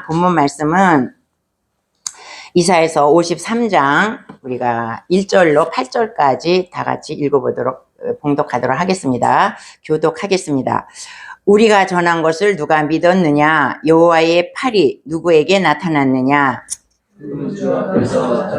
본문 말씀은 이사야서 53장 우리가 1절로 8절까지 다 같이 읽어보도록 봉독하도록 하겠습니다. 교독하겠습니다. 우리가 전한 것을 누가 믿었느냐? 여호와의 팔이 누구에게 나타났느냐? 주 앞에서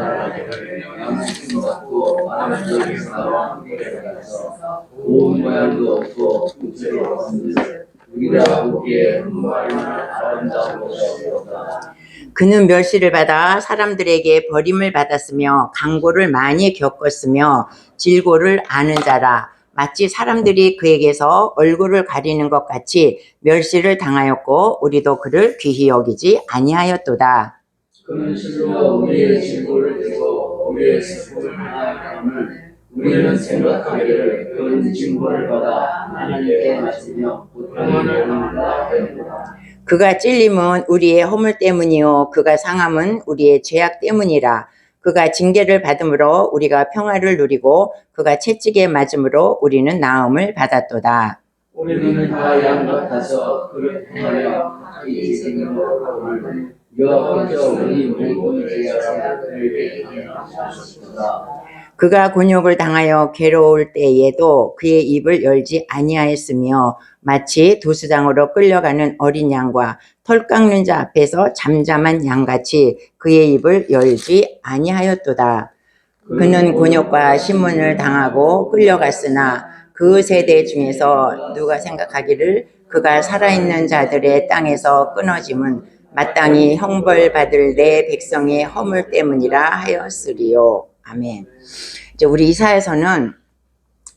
온 모양도 없고 부채로 없는데 우리가 보기에 흠모할만한 아름다운 것이 없다. 그는 멸시를 받아 사람들에게 버림을 받았으며 강고를 많이 겪었으며 질고를 아는 자라. 마치 사람들이 그에게서 얼굴을 가리는 것 같이 멸시를 당하였고 우리도 그를 귀히 여기지 아니하였도다. 그는 실로 우리의 질고를 들고 우리의 슬픔을 당함을 우리는 생각하기를 그는 징벌을 받아 하나님께 맞으며 고통을 당한다 하였도다. 그가 찔림은 우리의 허물 때문이요 그가 상함은 우리의 죄악 때문이라. 그가 징계를 받음으로 우리가 평화를 누리고 그가 채찍에 맞음으로 우리는 나음을 받았도다. 우리는 다 양 같아서 그를 행하여 이 생명으로 가보는 여호와께서 우리 모든 죄악을 그에게 하셨도다. 그가 곤욕을 당하여 괴로울 때에도 그의 입을 열지 아니하였으며 마치 도수장으로 끌려가는 어린 양과 털 깎는 자 앞에서 잠잠한 양같이 그의 입을 열지 아니하였도다. 그는 곤욕과 신문을 당하고 끌려갔으나 그 세대 중에서 누가 생각하기를 그가 살아있는 자들의 땅에서 끊어짐은 마땅히 형벌받을 내 백성의 허물 때문이라 하였으리요. 아멘. 이제 우리 이사야서는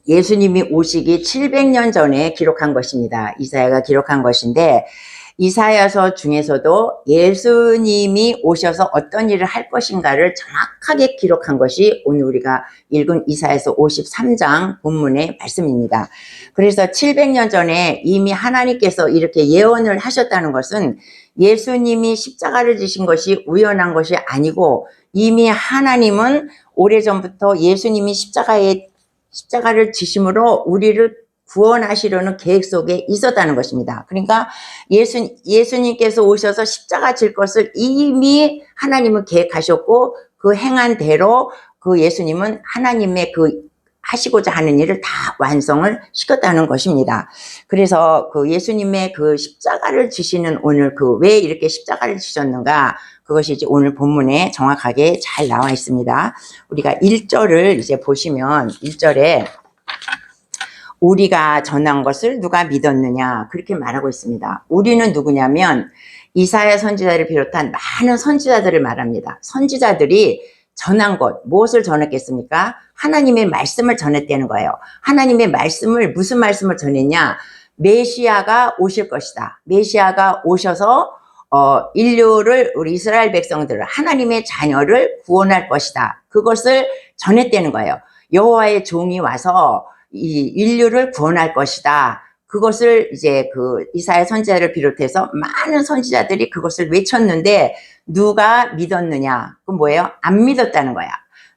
예수님이 오시기 700년 전에 기록한 것입니다. 이사야가 기록한 것인데 이사야서 중에서도 예수님이 오셔서 어떤 일을 할 것인가를 정확하게 기록한 것이 오늘 우리가 읽은 이사야서 53장 본문의 말씀입니다. 그래서 700년 전에 이미 하나님께서 이렇게 예언을 하셨다는 것은 예수님이 십자가를 지신 것이 우연한 것이 아니고 이미 하나님은 오래전부터 예수님이 십자가를 지심으로 우리를 구원하시려는 계획 속에 있었다는 것입니다. 그러니까 예수님께서 오셔서 십자가 질 것을 이미 하나님은 계획하셨고 그 행한 대로 그 예수님은 하나님의 그 하시고자 하는 일을 다 완성을 시켰다는 것입니다. 그래서 그 예수님의 그 십자가를 지시는 오늘 그 왜 이렇게 십자가를 지셨는가 그것이 이제 오늘 본문에 정확하게 잘 나와 있습니다. 우리가 1절을 이제 보시면 1절에 우리가 전한 것을 누가 믿었느냐 그렇게 말하고 있습니다. 우리는 누구냐면 이사야 선지자를 비롯한 많은 선지자들을 말합니다. 선지자들이 전한 것 무엇을 전했겠습니까? 하나님의 말씀을 전했다는 거예요. 하나님의 말씀을 무슨 말씀을 전했냐? 메시아가 오실 것이다. 메시아가 오셔서 인류를 우리 이스라엘 백성들을 하나님의 자녀를 구원할 것이다. 그것을 전했다는 거예요. 여호와의 종이 와서 이 인류를 구원할 것이다. 그것을 이제 그 이사야 선지자를 비롯해서 많은 선지자들이 그것을 외쳤는데 누가 믿었느냐? 그건 뭐예요? 안 믿었다는 거야.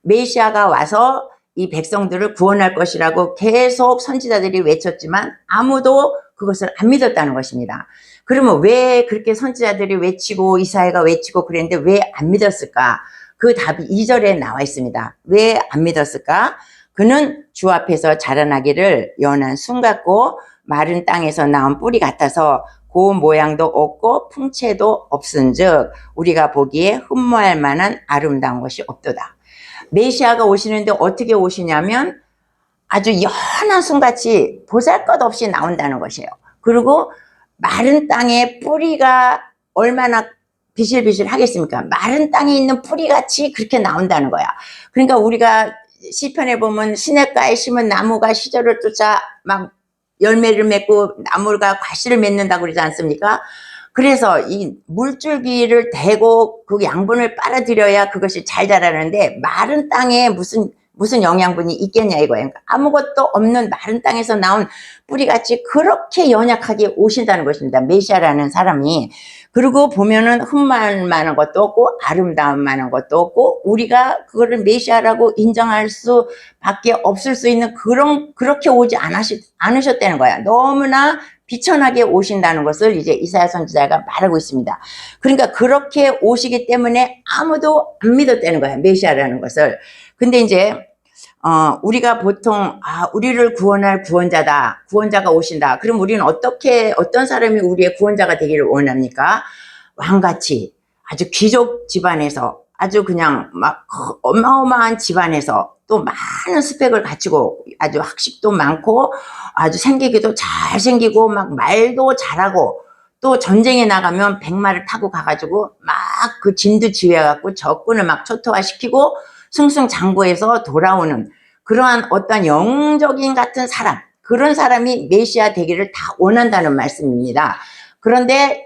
메시아가 와서 이 백성들을 구원할 것이라고 계속 선지자들이 외쳤지만 아무도 그것을 안 믿었다는 것입니다. 그러면 왜 그렇게 선지자들이 외치고 이사야가 외치고 그랬는데 왜 안 믿었을까? 그 답이 2절에 나와 있습니다. 왜 안 믿었을까? 그는 주 앞에서 자라나기를 연한 순 같고 마른 땅에서 나온 뿌리 같아서 고운 모양도 없고 풍채도 없은즉 우리가 보기에 흠모할 만한 아름다운 것이 없도다. 메시아가 오시는데 어떻게 오시냐면 아주 연한 순같이 보잘것없이 나온다는 것이에요. 그리고 마른 땅에 뿌리가 얼마나 비실비실 하겠습니까? 마른 땅에 있는 뿌리같이 그렇게 나온다는 거야. 그러니까 우리가 시편에 보면 시냇가에 심은 나무가 시절을 쫓아 막 열매를 맺고 나무가 과실을 맺는다고 그러지 않습니까? 그래서 이 물줄기를 대고 그 양분을 빨아들여야 그것이 잘 자라는데 마른 땅에 무슨 영양분이 있겠냐 이거예요. 그러니까 아무것도 없는 마른 땅에서 나온 뿌리같이 그렇게 연약하게 오신다는 것입니다. 메시아라는 사람이. 그리고 보면은 흠만 많은 것도 없고 아름다움 많은 것도 없고 우리가 그거를 메시아라고 인정할 수밖에 없을 수 있는 그렇게 오지 않으셨다는 거야. 너무나 비천하게 오신다는 것을 이제 이사야 선지자가 말하고 있습니다. 그러니까 그렇게 오시기 때문에 아무도 안 믿었다는 거예요. 메시아라는 것을. 근데 이제 우리가 보통 우리를 구원할 구원자다. 구원자가 오신다. 그럼 우리는 어떤 사람이 우리의 구원자가 되기를 원합니까? 왕같이 아주 귀족 집안에서 아주 그냥 막 어마어마한 집안에서 또 많은 스펙을 갖추고 아주 학식도 많고 아주 생기기도 잘생기고 막 말도 잘하고 또 전쟁에 나가면 백마를 타고 가가지고 막 그 진두 지휘해갖고 적군을 막 초토화시키고 승승장구해서 돌아오는 그러한 어떤 영웅적인 같은 사람, 그런 사람이 메시아 되기를 다 원한다는 말씀입니다. 그런데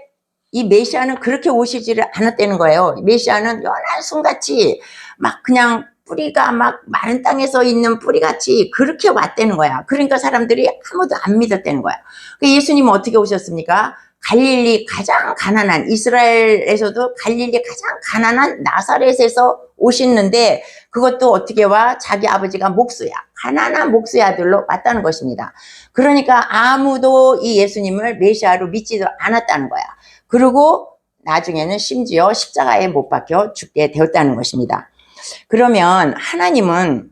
이 메시아는 그렇게 오시지를 않았다는 거예요. 메시아는 연한 순같이 막 그냥 뿌리가 막 마른 땅에서 있는 뿌리같이 그렇게 왔다는 거야. 그러니까 사람들이 아무도 안 믿었다는 거야. 예수님은 어떻게 오셨습니까? 갈릴리 가장 가난한, 이스라엘에서도 갈릴리 가장 가난한 나사렛에서 오시는데 그것도 어떻게 와? 자기 아버지가 목수야. 가난한 목수의 아들로 왔다는 것입니다. 그러니까 아무도 이 예수님을 메시아로 믿지도 않았다는 거야. 그리고 나중에는 심지어 십자가에 못 박혀 죽게 되었다는 것입니다. 그러면 하나님은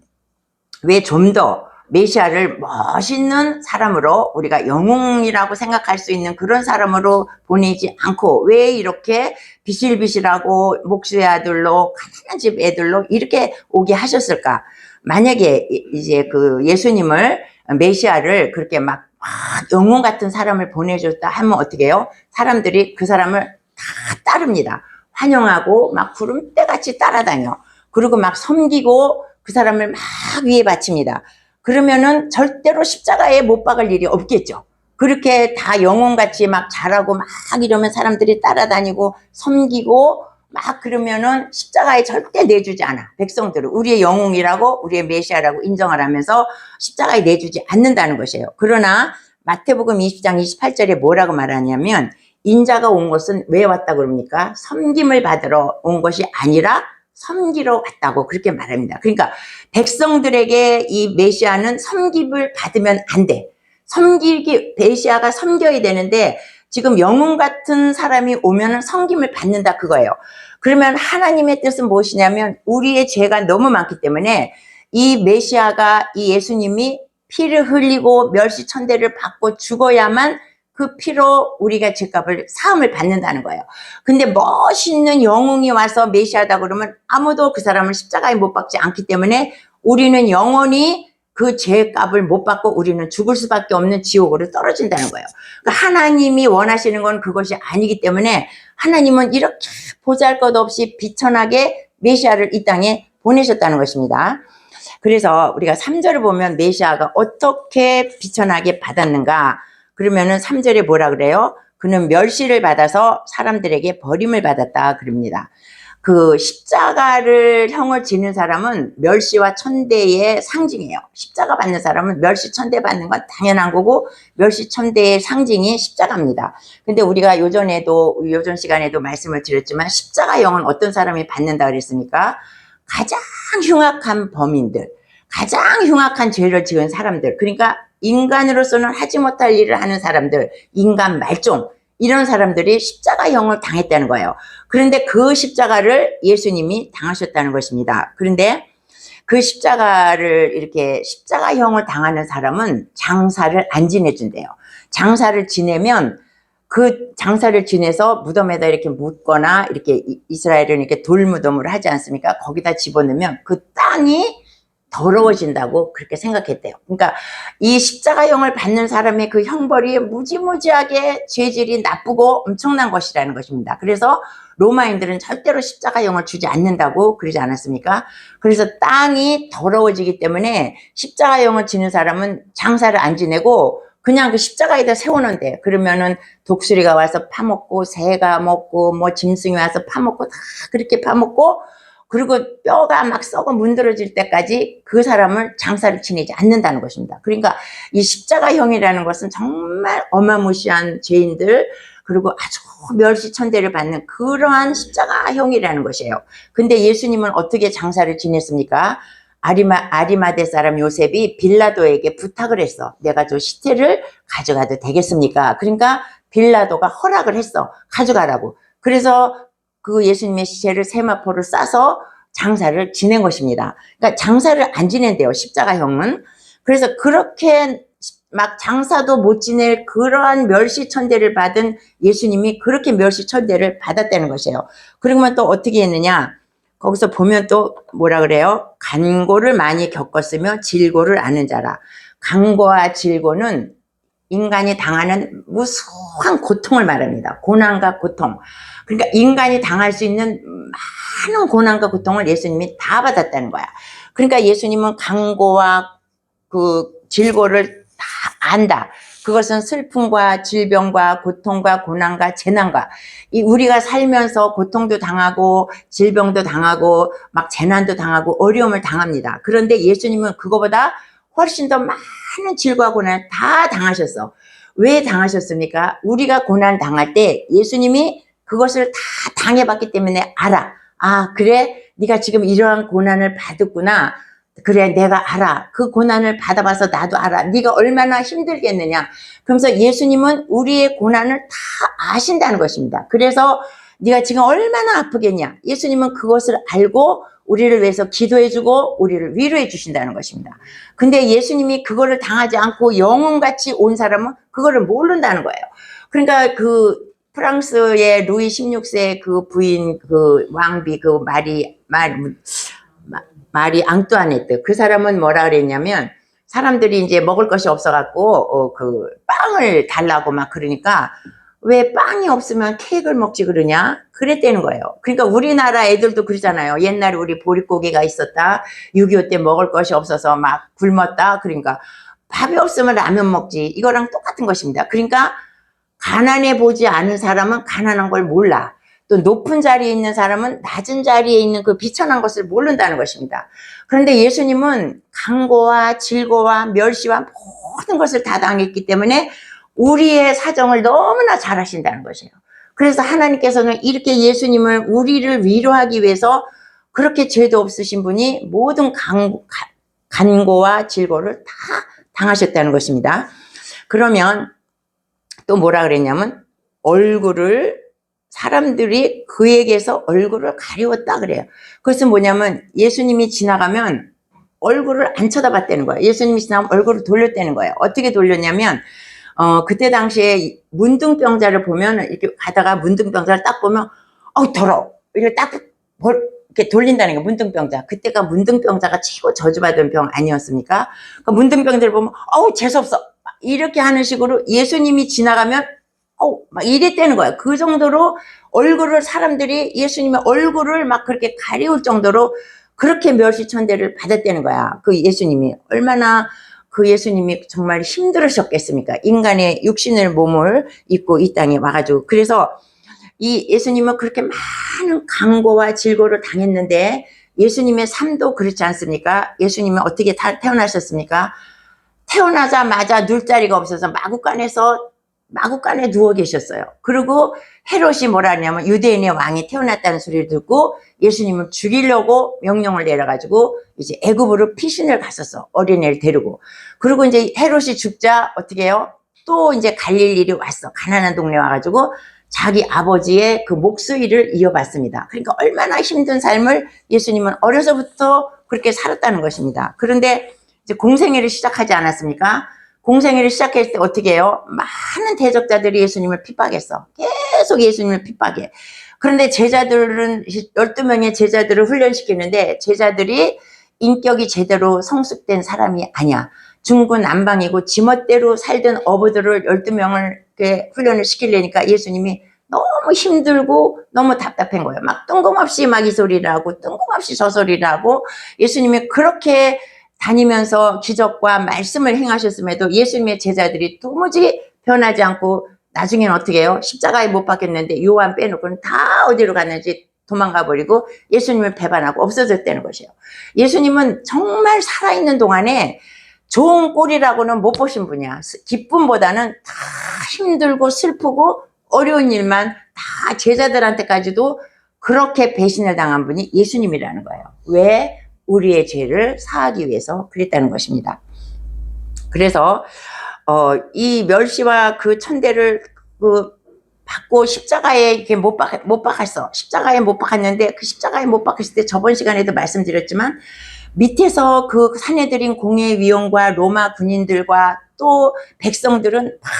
왜 좀 더 메시아를 멋있는 사람으로 우리가 영웅이라고 생각할 수 있는 그런 사람으로 보내지 않고 왜 이렇게 비실비실하고 목수의 아들로 가난한 집 애들로 이렇게 오게 하셨을까? 만약에 이제 그 예수님을 메시아를 그렇게 막 영웅 같은 사람을 보내줬다 하면 어떻게 해요? 사람들이 그 사람을 다 따릅니다. 환영하고 막 구름대같이 따라다녀. 그리고 막 섬기고 그 사람을 막 위에 바칩니다. 그러면은 절대로 십자가에 못 박을 일이 없겠죠. 그렇게 다 영웅같이 막 잘하고 막 이러면 사람들이 따라다니고 섬기고 막 그러면은 십자가에 절대 내주지 않아. 백성들은 우리의 영웅이라고 우리의 메시아라고 인정을 하면서 십자가에 내주지 않는다는 것이에요. 그러나 마태복음 20장 28절에 뭐라고 말하냐면 인자가 온 것은 왜 왔다고 그럽니까? 섬김을 받으러 온 것이 아니라 섬기러 왔다고 그렇게 말합니다. 그러니까 백성들에게 이 메시아는 섬김을 받으면 안 돼. 메시아가 섬겨야 되는데 지금 영웅 같은 사람이 오면은 섬김을 받는다 그거예요. 그러면 하나님의 뜻은 무엇이냐면 우리의 죄가 너무 많기 때문에 이 메시아가 이 예수님이 피를 흘리고 멸시천대를 받고 죽어야만 그 피로 우리가 죄값을 사함을 받는다는 거예요. 근데 멋있는 영웅이 와서 메시아다 그러면 아무도 그 사람을 십자가에 못 박지 않기 때문에 우리는 영원히 그 죄값을 못 받고 우리는 죽을 수밖에 없는 지옥으로 떨어진다는 거예요. 그러니까 하나님이 원하시는 건 그것이 아니기 때문에 하나님은 이렇게 보잘것없이 비천하게 메시아를 이 땅에 보내셨다는 것입니다. 그래서 우리가 3절을 보면 메시아가 어떻게 비천하게 받았는가? 그러면은 3절에 뭐라 그래요? 그는 멸시를 받아서 사람들에게 버림을 받았다 그럽니다. 그 십자가를 형을 지는 사람은 멸시와 천대의 상징이에요. 십자가 받는 사람은 멸시 천대 받는 건 당연한 거고 멸시 천대의 상징이 십자가입니다. 근데 우리가 요전 시간에도 말씀을 드렸지만 십자가형은 어떤 사람이 받는다 그랬습니까? 가장 흉악한 범인들, 가장 흉악한 죄를 지은 사람들, 그러니까 인간으로서는 하지 못할 일을 하는 사람들, 인간 말종, 이런 사람들이 십자가형을 당했다는 거예요. 그런데 그 십자가를 예수님이 당하셨다는 것입니다. 그런데 그 십자가를 이렇게 십자가형을 당하는 사람은 장사를 안 지내준대요. 장사를 지내면 그 장사를 지내서 무덤에다 이렇게 묻거나 이렇게 이스라엘은 이렇게 돌무덤을 하지 않습니까? 거기다 집어넣으면 그 땅이 더러워진다고 그렇게 생각했대요. 그러니까 이 십자가형을 받는 사람의 그 형벌이 무지무지하게 죄질이 나쁘고 엄청난 것이라는 것입니다. 그래서 로마인들은 절대로 십자가형을 주지 않는다고 그러지 않았습니까? 그래서 땅이 더러워지기 때문에 십자가형을 지는 사람은 장사를 안 지내고 그냥 그 십자가에다 세워놓는데 그러면은 독수리가 와서 파먹고 새가 먹고 뭐 짐승이 와서 파먹고 다 그렇게 파먹고 그리고 뼈가 막 썩어 문드러질 때까지 그 사람을 장사를 지내지 않는다는 것입니다. 그러니까 이 십자가형이라는 것은 정말 어마무시한 죄인들 그리고 아주 멸시천대를 받는 그러한 십자가형이라는 것이에요. 근데 예수님은 어떻게 장사를 지냈습니까? 아리마대 사람 요셉이 빌라도에게 부탁을 했어. 내가 저 시체를 가져가도 되겠습니까? 그러니까 빌라도가 허락을 했어. 가져가라고. 그래서 그 예수님의 시체를 세마포를 싸서 장사를 지낸 것입니다. 그러니까 장사를 안 지낸대요, 십자가형은. 그래서 그렇게 막 장사도 못 지낼 그러한 멸시천대를 받은 예수님이 그렇게 멸시천대를 받았다는 것이에요. 그러면 또 어떻게 했느냐? 거기서 보면 또 뭐라 그래요? 간고를 많이 겪었으며 질고를 아는 자라. 간고와 질고는 인간이 당하는 무수한 고통을 말합니다. 고난과 고통. 그러니까 인간이 당할 수 있는 많은 고난과 고통을 예수님이 다 받았다는 거야. 그러니까 예수님은 간고와 그 질고를 다 안다. 그것은 슬픔과 질병과 고통과 고난과 재난과 우리가 살면서 고통도 당하고 질병도 당하고 막 재난도 당하고 어려움을 당합니다. 그런데 예수님은 그거보다 훨씬 더 많은 질과 고난을 다 당하셨어. 왜 당하셨습니까? 우리가 고난 당할 때 예수님이 그것을 다 당해봤기 때문에 알아. 아, 그래? 네가 지금 이러한 고난을 받았구나. 그래, 내가 알아. 그 고난을 받아봐서 나도 알아. 네가 얼마나 힘들겠느냐. 그러면서 예수님은 우리의 고난을 다 아신다는 것입니다. 그래서 네가 지금 얼마나 아프겠냐. 예수님은 그것을 알고 우리를 위해서 기도해주고 우리를 위로해 주신다는 것입니다. 근데 예수님이 그거를 당하지 않고 영혼같이 온 사람은 그거를 모른다는 거예요. 그러니까 그 프랑스의 루이 16세 그 부인 그 왕비 그 마리 앙뚜아네트 그 사람은 뭐라 그랬냐면 사람들이 이제 먹을 것이 없어갖고 그 빵을 달라고 막 그러니까 왜 빵이 없으면 케이크를 먹지 그러냐 그랬다는 거예요. 그러니까 우리나라 애들도 그러잖아요. 옛날에 우리 보릿고개가 있었다 6.25 때 먹을 것이 없어서 막 굶었다. 그러니까 밥이 없으면 라면 먹지. 이거랑 똑같은 것입니다. 그러니까 가난해 보지 않은 사람은 가난한 걸 몰라. 또 높은 자리에 있는 사람은 낮은 자리에 있는 그 비천한 것을 모른다는 것입니다. 그런데 예수님은 강고와 질고와 멸시와 모든 것을 다 당했기 때문에 우리의 사정을 너무나 잘 하신다는 것이에요. 그래서 하나님께서는 이렇게 예수님을 우리를 위로하기 위해서 그렇게 죄도 없으신 분이 모든 간고와 질고를 다 당하셨다는 것입니다. 그러면 또 뭐라 그랬냐면 얼굴을 사람들이 그에게서 얼굴을 가리웠다 그래요. 그것은 뭐냐면 예수님이 지나가면 얼굴을 안 쳐다봤다는 거예요. 예수님이 지나가면 얼굴을 돌렸다는 거예요. 어떻게 돌렸냐면 그때 당시에 문둥병자를 보면 이렇게 가다가 문둥병자를 딱 보면 더러워 이렇게 딱 이렇게 돌린다는 거예요. 문둥병자. 그때가 문둥병자가 최고 저주받은 병 아니었습니까? 그러니까 문둥병자를 보면 재수없어 이렇게 하는 식으로 예수님이 지나가면 막 이랬다는 거예요. 그 정도로 얼굴을 사람들이 예수님의 얼굴을 막 그렇게 가리울 정도로 그렇게 멸시천대를 받았다는 거야. 그 예수님이 얼마나 그 예수님이 정말 힘들으셨겠습니까? 인간의 육신의 몸을 입고 이 땅에 와가지고. 그래서 이 예수님은 그렇게 많은 강고와 질고를 당했는데 예수님의 삶도 그렇지 않습니까? 예수님은 어떻게 태어나셨습니까? 태어나자마자 눌 자리가 없어서 마구간에 누워 계셨어요. 그리고 헤롯이 뭐라 하냐면 유대인의 왕이 태어났다는 소리를 듣고 예수님을 죽이려고 명령을 내려가지고 이제 애굽으로 피신을 갔었어. 어린애를 데리고. 그리고 이제 헤롯이 죽자 어떻게 해요? 또 이제 갈릴리로 왔어. 가난한 동네 와가지고 자기 아버지의 그 목수일을 이어받습니다. 그러니까 얼마나 힘든 삶을 예수님은 어려서부터 그렇게 살았다는 것입니다. 그런데 이제 공생애를 시작하지 않았습니까? 공생애를 시작했을 때 어떻게 해요? 많은 대적자들이 예수님을 핍박했어. 계속 예수님을 핍박해. 그런데 제자들은 12명의 제자들을 훈련시키는데 제자들이 인격이 제대로 성숙된 사람이 아니야. 중구난방이고 지멋대로 살던 어부들을 12명을 이렇게 훈련을 시키려니까 예수님이 너무 힘들고 너무 답답한 거예요. 막 뜬금없이 막 이 소리를 하고 뜬금없이 저 소리를 하고 예수님이 그렇게 다니면서 기적과 말씀을 행하셨음에도 예수님의 제자들이 도무지 변하지 않고 나중에는 어떻게 해요? 십자가에 못 박혔는데 요한 빼놓고는 다 어디로 갔는지 도망가 버리고 예수님을 배반하고 없어졌다는 것이에요. 예수님은 정말 살아있는 동안에 좋은 꼴이라고는 못 보신 분이야. 기쁨보다는 다 힘들고 슬프고 어려운 일만 다 제자들한테까지도 그렇게 배신을 당한 분이 예수님이라는 거예요. 왜? 우리의 죄를 사하기 위해서 그랬다는 것입니다. 그래서 이 멸시와 그 천대를 받고 십자가에 이렇게 못 박았어. 십자가에 못 박았는데 그 십자가에 못 박았을 때 저번 시간에도 말씀드렸지만 밑에서 그 사내들인 공회위원과 로마 군인들과 또 백성들은 막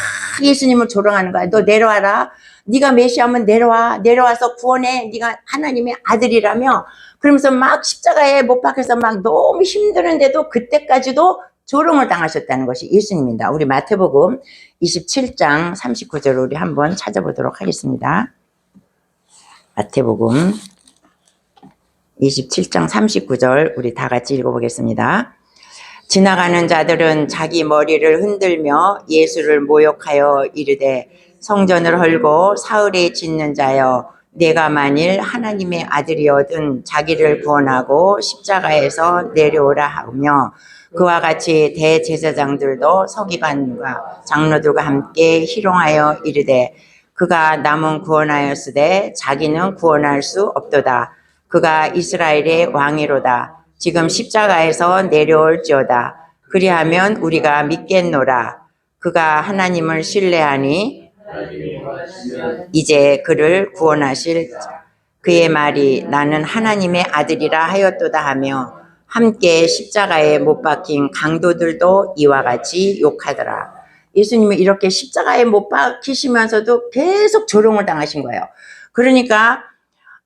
예수님을 조롱하는 거야. 너 내려와라. 네가 메시아면 내려와서 구원해. 네가 하나님의 아들이라며. 그러면서 막 십자가에 못 박혀서 막 너무 힘드는데도 그때까지도 조롱을 당하셨다는 것이 예수님입니다. 우리 마태복음 27장 39절을 우리 한번 찾아보도록 하겠습니다. 마태복음 27장 39절 우리 다 같이 읽어보겠습니다. 지나가는 자들은 자기 머리를 흔들며 예수를 모욕하여 이르되 성전을 헐고 사흘에 짓는 자여 내가 만일 하나님의 아들이어든 자기를 구원하고 십자가에서 내려오라 하며 그와 같이 대제사장들도 서기관과 장로들과 함께 희롱하여 이르되 그가 남은 구원하였으되 자기는 구원할 수 없도다. 그가 이스라엘의 왕이로다. 지금 십자가에서 내려올지어다. 그리하면 우리가 믿겠노라. 그가 하나님을 신뢰하니 이제 그를 구원하실 그의 말이 나는 하나님의 아들이라 하였도다 하며 함께 십자가에 못 박힌 강도들도 이와 같이 욕하더라. 예수님은 이렇게 십자가에 못 박히시면서도 계속 조롱을 당하신 거예요. 그러니까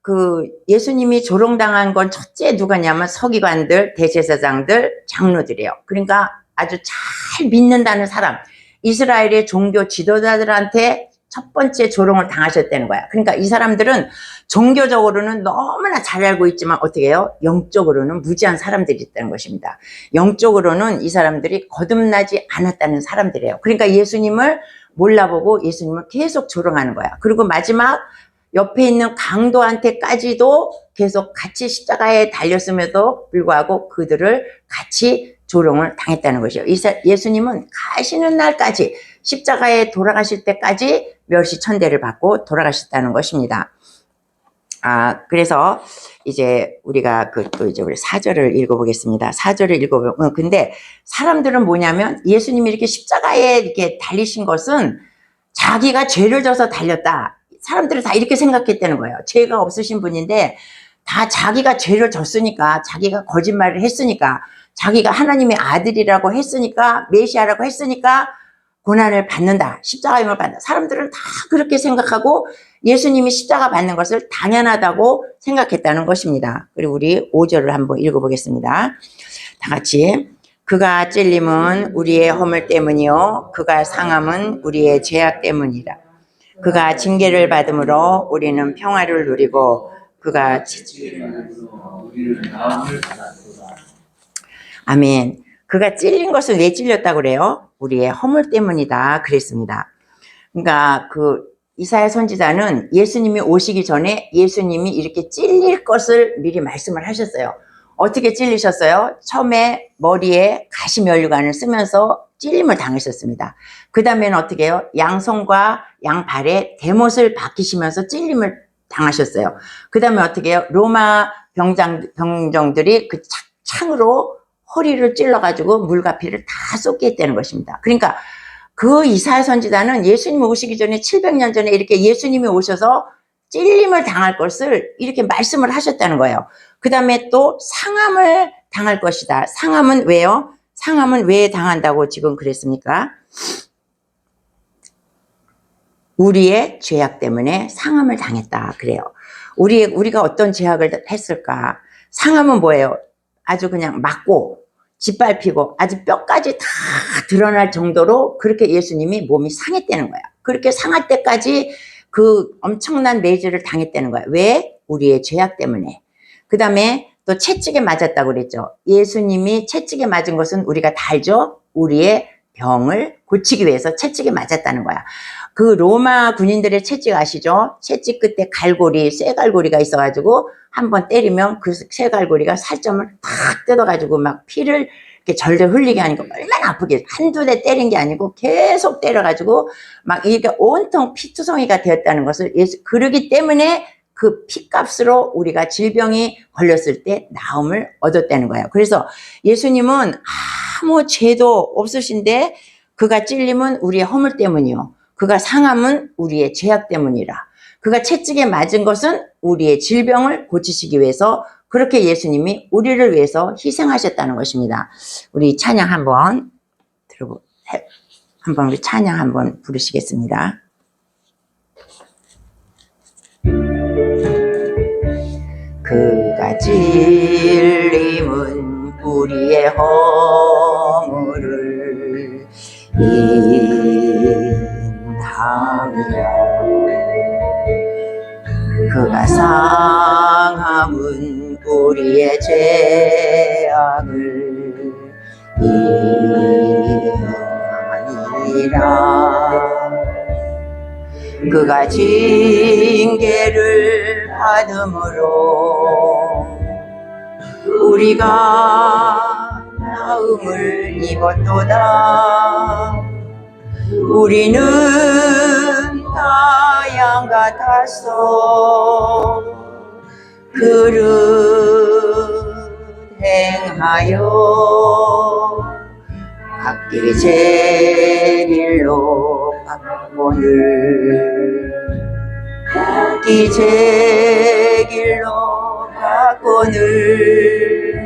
그 예수님이 조롱당한 건 첫째 누가냐면 서기관들, 대제사장들, 장로들이에요. 그러니까 아주 잘 믿는다는 사람, 이스라엘의 종교 지도자들한테 첫 번째 조롱을 당하셨다는 거야. 그러니까 이 사람들은 종교적으로는 너무나 잘 알고 있지만 어떻게 해요? 영적으로는 무지한 사람들이 있다는 것입니다. 영적으로는 이 사람들이 거듭나지 않았다는 사람들이에요. 그러니까 예수님을 몰라보고 예수님을 계속 조롱하는 거야. 그리고 마지막 옆에 있는 강도한테까지도 계속 같이 십자가에 달렸음에도 불구하고 그들을 같이 조롱을 당했다는 것이에요. 예수님은 가시는 날까지 십자가에 돌아가실 때까지 멸시천대를 받고 돌아가셨다는 것입니다. 그래서 이제 우리가 또 이제 우리 4절을 읽어보겠습니다. 4절을 읽어보면 근데 사람들은 뭐냐면 예수님이 이렇게 십자가에 이렇게 달리신 것은 자기가 죄를 져서 달렸다. 사람들은 다 이렇게 생각했다는 거예요. 죄가 없으신 분인데 다 자기가 죄를 졌으니까 자기가 거짓말을 했으니까 자기가 하나님의 아들이라고 했으니까 메시아라고 했으니까 고난을 받는다. 십자가임을 받는다. 사람들은 다 그렇게 생각하고 예수님이 십자가 받는 것을 당연하다고 생각했다는 것입니다. 그리고 우리 5절을 한번 읽어보겠습니다. 다 같이 그가 찔림은 우리의 허물 때문이요 그가 상함은 우리의 죄악 때문이라. 그가 징계를 받음으로 우리는 평화를 누리고 그가 아멘. 그가 찔린 것은 왜 찔렸다고 그래요? 우리의 허물 때문이다 그랬습니다. 그러니까 이사야 선지자는 예수님이 오시기 전에 예수님이 이렇게 찔릴 것을 미리 말씀을 하셨어요. 어떻게 찔리셨어요? 처음에 머리에 가시면류관을 쓰면서 찔림을 당하셨습니다. 그 다음에는 어떻게 해요? 양손과 양발에 대못을 박히시면서 찔림을 당하셨어요. 그 다음에 어떻게 해요? 로마 병정들이 그 창으로 허리를 찔러가지고 물가피를 다 쏟게 했다는 것입니다. 그러니까 그 이사야 선지자는 예수님이 오시기 전에 700년 전에 이렇게 예수님이 오셔서 찔림을 당할 것을 이렇게 말씀을 하셨다는 거예요. 그 다음에 또 상함을 당할 것이다. 상함은 왜요? 상함은 왜 당한다고 지금 그랬습니까? 우리의 죄악 때문에 상함을 당했다 그래요. 우리가 어떤 죄악을 했을까? 상함은 뭐예요? 아주 그냥 맞고 짓밟히고 아주 뼈까지 다 드러날 정도로 그렇게 예수님이 몸이 상했다는 거야. 그렇게 상할 때까지 그 엄청난 매질을 당했다는 거야. 왜? 우리의 죄악 때문에. 그 다음에 또 채찍에 맞았다고 그랬죠. 예수님이 채찍에 맞은 것은 우리가 다 알죠? 우리의 병을 고치기 위해서 채찍에 맞았다는 거야. 그 로마 군인들의 채찍 아시죠? 채찍 끝에 갈고리, 쇠갈고리가 있어가지고 한번 때리면 그 쇠갈고리가 살점을 탁 뜯어가지고 막 피를 이렇게 절절 흘리게 하니까 얼마나 아프게 한두 대 때린 게 아니고 계속 때려가지고 막 이게 온통 피투성이가 되었다는 것을 그러기 때문에 그 피값으로 우리가 질병이 걸렸을 때 나음을 얻었다는 거예요. 그래서 예수님은 아무 죄도 없으신데 그가 찔림은 우리의 허물 때문이요. 그가 상함은 우리의 죄악 때문이라. 그가 채찍에 맞은 것은 우리의 질병을 고치시기 위해서 그렇게 예수님이 우리를 위해서 희생하셨다는 것입니다. 우리 찬양 한번 한번 우리 찬양 한번 부르시겠습니다. 그가 찔림은 우리의 허물을 인하며 그가 상함은 우리의 죄악을 인하니라. 그가 징계를 받음으로 우리가 나음을 입었도다. 우리는 다 양 같았어. 그릇 행하여 각기 제 길로 바꾸늘 각기 제 길로 바꾸늘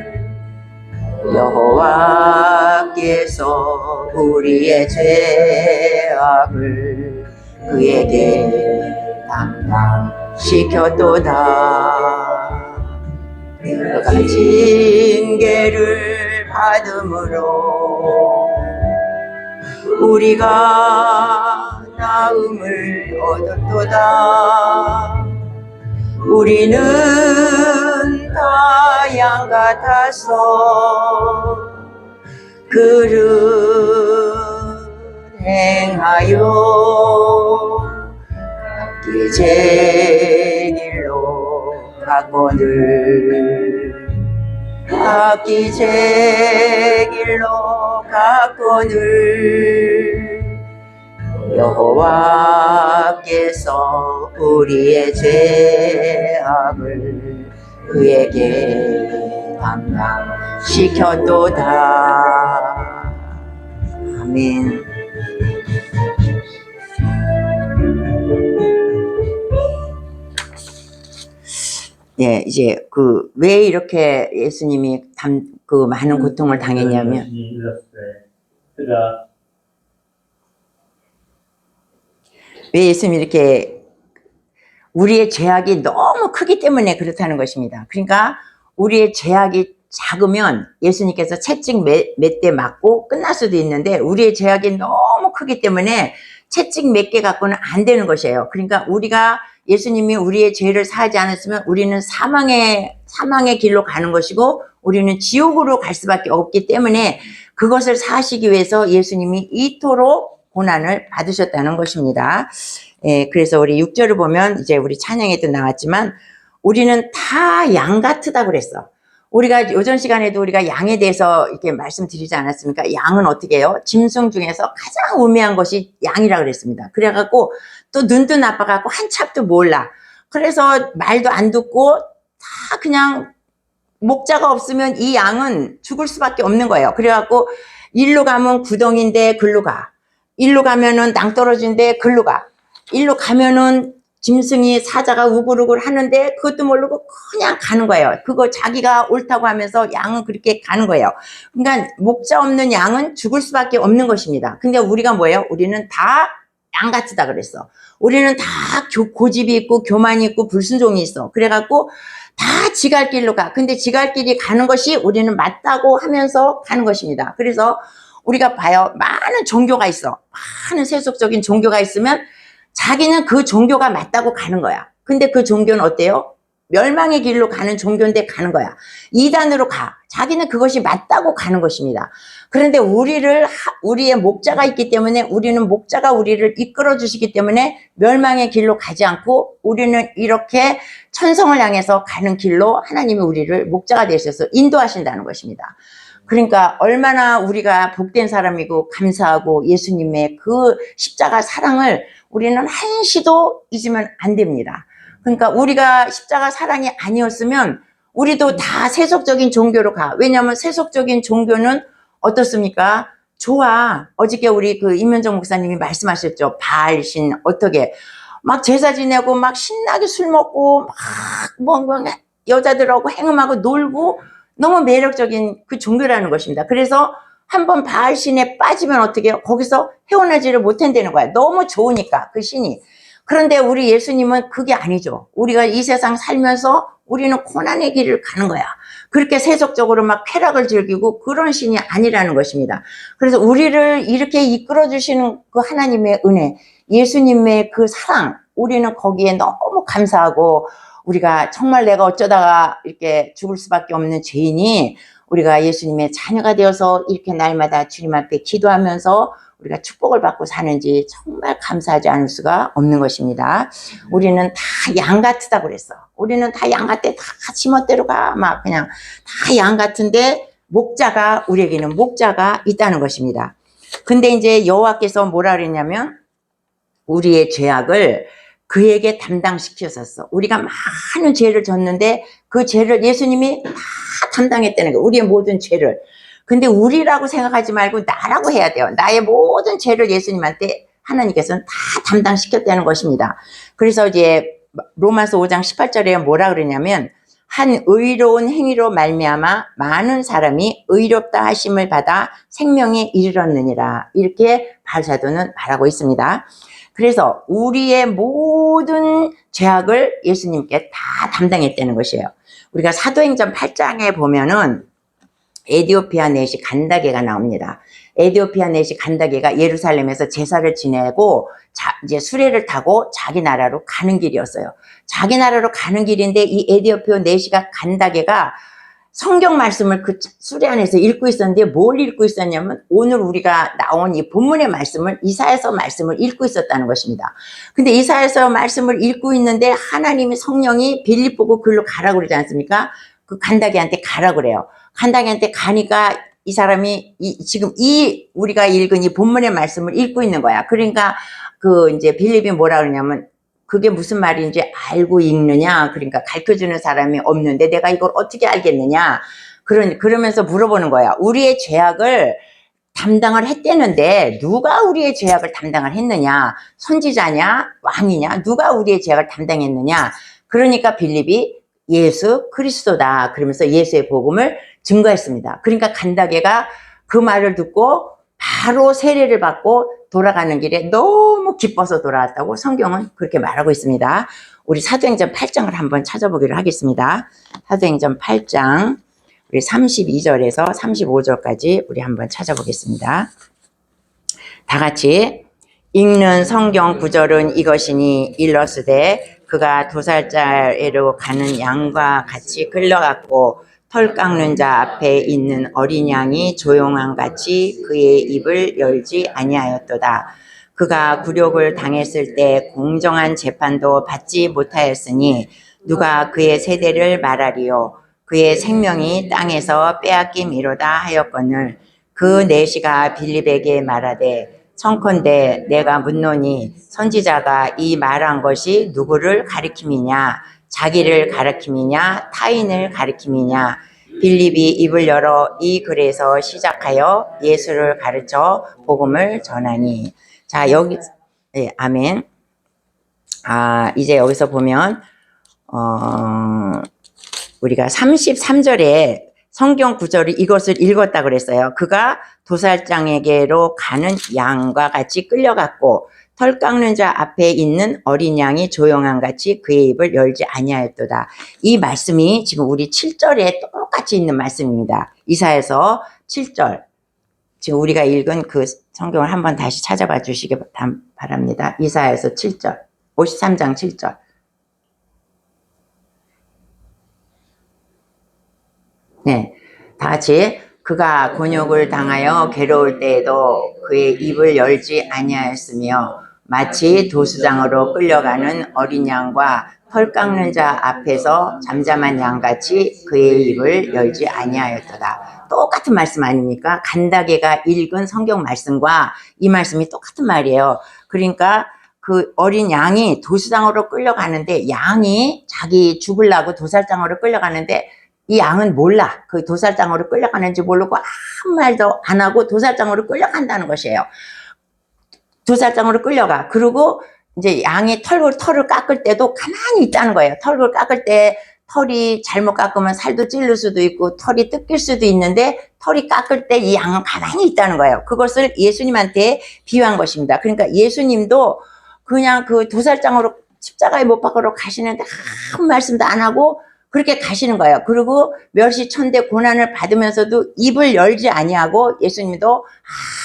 여호와께서 우리의 죄악을 그에게 담당시켰도다. 그가 징계를 받음으로 우리가 나음을 얻었도다. 우리는 다 양 같아서 그릇 행하여 각기 제 길로 가거늘 각기 제 길로 가거늘 여호와께서 우리의 죄악을 그에게 담당시켰도다. 아멘. 예, 이제 왜 이렇게 예수님이 많은 고통을 당했냐면 왜 예수님이 이렇게 우리의 죄악이 너무 크기 때문에 그렇다는 것입니다. 그러니까 우리의 죄악이 작으면 예수님께서 채찍 몇 대 맞고 끝날 수도 있는데 우리의 죄악이 너무 크기 때문에 채찍 몇 개 갖고는 안 되는 것이에요. 그러니까 예수님이 우리의 죄를 사하지 않았으면 우리는 사망의 길로 가는 것이고 우리는 지옥으로 갈 수밖에 없기 때문에 그것을 사하시기 위해서 예수님이 이토록 고난을 받으셨다는 것입니다. 예, 그래서 우리 6절을 보면 이제 우리 찬양에도 나왔지만 우리는 다 양 같으다 그랬어. 우리가 오전 시간에도 우리가 양에 대해서 이렇게 말씀드리지 않았습니까? 양은 어떻게 해요? 짐승 중에서 가장 우매한 것이 양이라 그랬습니다. 그래갖고 또 눈도 나빠갖고 한참도 몰라. 그래서 말도 안 듣고 다 그냥 목자가 없으면 이 양은 죽을 수밖에 없는 거예요. 그래갖고 일로 가면 구덩인데 글로 가. 일로 가면은 낭떠러지인데 글로 가. 일로 가면은 짐승이 사자가 우글우글 하는데 그것도 모르고 그냥 가는 거예요. 그거 자기가 옳다고 하면서 양은 그렇게 가는 거예요. 그러니까 목자 없는 양은 죽을 수밖에 없는 것입니다. 근데 우리가 뭐예요? 우리는 다 양 같으다 그랬어. 우리는 다 고집이 있고 교만이 있고 불순종이 있어. 그래갖고 다 지갈 길로 가. 근데 지갈 길이 가는 것이 우리는 맞다고 하면서 가는 것입니다. 그래서 우리가 봐요. 많은 종교가 있어. 많은 세속적인 종교가 있으면 자기는 그 종교가 맞다고 가는 거야. 근데 그 종교는 어때요? 멸망의 길로 가는 종교인데 가는 거야. 이단으로 가. 자기는 그것이 맞다고 가는 것입니다. 그런데 우리의 목자가 있기 때문에 우리는 목자가 우리를 이끌어 주시기 때문에 멸망의 길로 가지 않고 우리는 이렇게 천성을 향해서 가는 길로 하나님이 우리를 목자가 되셔서 인도하신다는 것입니다. 그러니까 얼마나 우리가 복된 사람이고 감사하고 예수님의 그 십자가 사랑을 우리는 한시도 잊으면 안 됩니다. 그러니까 우리가 십자가 사랑이 아니었으면 우리도 다 세속적인 종교로 가. 왜냐하면 세속적인 종교는 어떻습니까? 좋아. 어저께 우리 그 임현정 목사님이 말씀하셨죠. 바알신 어떻게 막 제사 지내고 막 신나게 술 먹고 막 여자들하고 행음하고 놀고 너무 매력적인 그 종교라는 것입니다. 그래서 한번 바알신에 빠지면 어떻게 해요? 거기서 헤어나지를 못한다는 거야. 너무 좋으니까 그 신이. 그런데 우리 예수님은 그게 아니죠. 우리가 이 세상 살면서 우리는 고난의 길을 가는 거야. 그렇게 세속적으로 막 쾌락을 즐기고 그런 신이 아니라는 것입니다. 그래서 우리를 이렇게 이끌어 주시는 그 하나님의 은혜, 예수님의 그 사랑, 우리는 거기에 너무 감사하고 우리가 정말 내가 어쩌다가 이렇게 죽을 수밖에 없는 죄인이 우리가 예수님의 자녀가 되어서 이렇게 날마다 주님 앞에 기도하면서 우리가 축복을 받고 사는지 정말 감사하지 않을 수가 없는 것입니다. 우리는 다 양 같다고 그랬어. 우리는 다 양 같대. 다 지멋대로 가. 막 그냥 다 양 같은데 목자가 우리에게는 목자가 있다는 것입니다. 근데 이제 여호와께서 뭐라 그랬냐면 우리의 죄악을 그에게 담당시켰었어. 우리가 많은 죄를 졌는데 그 죄를 예수님이 다 담당했다는 거예요. 우리의 모든 죄를. 근데 우리라고 생각하지 말고 나라고 해야 돼요. 나의 모든 죄를 예수님한테 하나님께서는 다 담당시켰다는 것입니다. 그래서 이제 로마서 5장 18절에 뭐라 그러냐면 한 의로운 행위로 말미암아 많은 사람이 의롭다 하심을 받아 생명에 이르렀느니라. 이렇게 바울사도는 말하고 있습니다. 그래서 우리의 모든 죄악을 예수님께 다 담당했다는 것이에요. 우리가 사도행전 8장에 보면은 에디오피아 넷이 간다게가 나옵니다. 에디오피아 넷이 간다게가 예루살렘에서 제사를 지내고 이제 수레를 타고 자기 나라로 가는 길이었어요. 자기 나라로 가는 길인데 이 에디오피아 넷이가 간다게가 성경 말씀을 그 수레 안에서 읽고 있었는데 뭘 읽고 있었냐면 오늘 우리가 나온 이 본문의 말씀을 이사야서 말씀을 읽고 있었다는 것입니다. 근데 이사야서 말씀을 읽고 있는데 하나님의 성령이 빌립 보고 글로 가라고 그러지 않습니까? 그 간다게한테 가라고 그래요. 간다게한테 가니까 이 사람이 지금 우리가 읽은 이 본문의 말씀을 읽고 있는 거야. 그러니까 그 이제 빌립이 뭐라 그러냐면 그게 무슨 말인지 알고 읽느냐? 그러니까 가르쳐주는 사람이 없는데 내가 이걸 어떻게 알겠느냐? 그러면서 물어보는 거야. 우리의 죄악을 담당을 했대는데 누가 우리의 죄악을 담당을 했느냐? 선지자냐? 왕이냐? 누가 우리의 죄악을 담당했느냐? 그러니까 빌립이 예수 그리스도다. 그러면서 예수의 복음을 증거했습니다. 그러니까 간다게가 그 말을 듣고 바로 세례를 받고 돌아가는 길에 너무 기뻐서 돌아왔다고 성경은 그렇게 말하고 있습니다. 우리 사도행전 8장을 한번 찾아보기로 하겠습니다. 사도행전 8장 우리 32절에서 35절까지 우리 한번 찾아보겠습니다. 다 같이 읽는 성경 구절은 이것이니 일러스되 그가 도살자에로 가는 양과 같이 끌려갔고 털 깎는 자 앞에 있는 어린 양이 조용한 같이 그의 입을 열지 아니하였도다. 그가 굴욕을 당했을 때 공정한 재판도 받지 못하였으니 누가 그의 세대를 말하리요. 그의 생명이 땅에서 빼앗김이로다 하였거늘 그 내시가 빌립에게 말하되 청컨대 내가 묻노니 선지자가 이 말한 것이 누구를 가리킴이냐 자기를 가리킴이냐 타인을 가리킴이냐 빌립이 입을 열어 이 글에서 시작하여 예수를 가르쳐 복음을 전하니. 자 여기 네, 아멘. 이제 여기서 보면 우리가 33절에 성경 구절이 이것을 읽었다 그랬어요. 그가 도살장에게로 가는 양과 같이 끌려갔고 털 깎는 자 앞에 있는 어린 양이 조용한 같이 그의 입을 열지 아니하였도다. 이 말씀이 지금 우리 7절에 똑같이 있는 말씀입니다. 이사야서 7절. 지금 우리가 읽은 그 성경을 한번 다시 찾아봐 주시기 바랍니다. 이사야서 7절. 53장 7절. 네, 다 같이 그가 곤욕을 당하여 괴로울 때에도 그의 입을 열지 아니하였으며 마치 도수장으로 끌려가는 어린 양과 털 깎는 자 앞에서 잠잠한 양같이 그의 입을 열지 아니하였도다. 똑같은 말씀 아닙니까? 간다게가 읽은 성경 말씀과 이 말씀이 똑같은 말이에요. 그러니까 그 어린 양이 도살장으로 끌려가는데 양이 자기 죽으려고 도살장으로 끌려가는데 이 양은 몰라. 그 도살장으로 끌려가는지 모르고 아무 말도 안 하고 도살장으로 끌려간다는 것이에요. 도살장으로 끌려가. 그리고 이제 양이 털을 깎을 때도 가만히 있다는 거예요. 털을 깎을 때 털이 잘못 깎으면 살도 찔릴 수도 있고 털이 뜯길 수도 있는데 털이 깎을 때 이 양은 가만히 있다는 거예요. 그것을 예수님한테 비유한 것입니다. 그러니까 예수님도 그냥 그 도살장으로 십자가에 못 박으러 가시는데 아무 말씀도 안 하고 그렇게 가시는 거예요. 그리고 멸시천대 고난을 받으면서도 입을 열지 아니하고 예수님도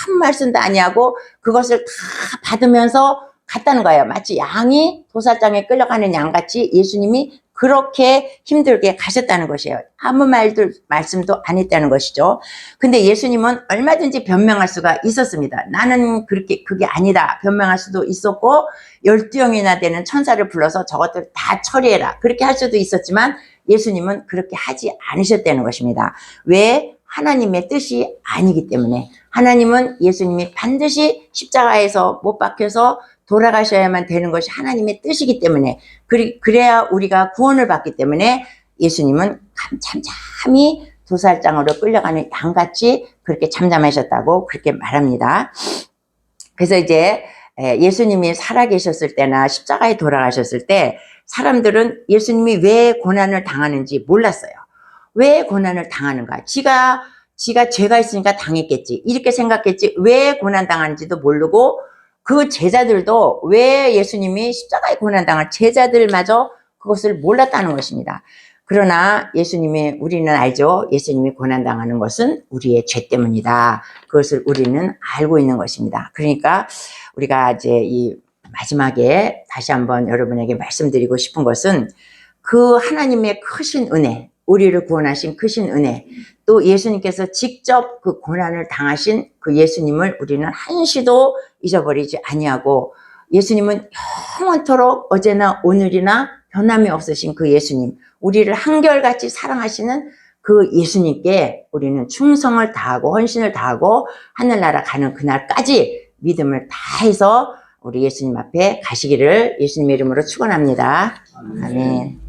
아무 말씀도 아니하고 그것을 다 받으면서 갔다는 거예요. 마치 양이 도살장에 끌려가는 양같이 예수님이 그렇게 힘들게 가셨다는 것이에요. 아무 말씀도 안 했다는 것이죠. 근데 예수님은 얼마든지 변명할 수가 있었습니다. 나는 그게 아니다. 변명할 수도 있었고 12형이나 되는 천사를 불러서 저것들 다 처리해라. 그렇게 할 수도 있었지만 예수님은 그렇게 하지 않으셨다는 것입니다. 왜? 하나님의 뜻이 아니기 때문에. 하나님은 예수님이 반드시 십자가에서 못 박혀서 돌아가셔야만 되는 것이 하나님의 뜻이기 때문에 그래야 우리가 구원을 받기 때문에 예수님은 잠잠히 도살장으로 끌려가는 양같이 그렇게 잠잠하셨다고 그렇게 말합니다. 그래서 이제 예수님이 살아계셨을 때나 십자가에 돌아가셨을 때 사람들은 예수님이 왜 고난을 당하는지 몰랐어요. 왜 고난을 당하는가? 지가 죄가 있으니까 당했겠지. 이렇게 생각했지. 왜 고난 당하는지도 모르고 그 제자들도 왜 예수님이 십자가에 고난당할 제자들마저 그것을 몰랐다는 것입니다. 그러나 우리는 알죠. 예수님이 고난당하는 것은 우리의 죄 때문이다. 그것을 우리는 알고 있는 것입니다. 그러니까 우리가 이제 이 마지막에 다시 한번 여러분에게 말씀드리고 싶은 것은 그 하나님의 크신 은혜, 우리를 구원하신 크신 은혜, 또 예수님께서 직접 그 고난을 당하신 그 예수님을 우리는 한시도 잊어버리지 아니하고 예수님은 영원토록 어제나 오늘이나 변함이 없으신 그 예수님, 우리를 한결같이 사랑하시는 그 예수님께 우리는 충성을 다하고 헌신을 다하고 하늘나라 가는 그날까지 믿음을 다해서 우리 예수님 앞에 가시기를 예수님의 이름으로 축원합니다. 아멘.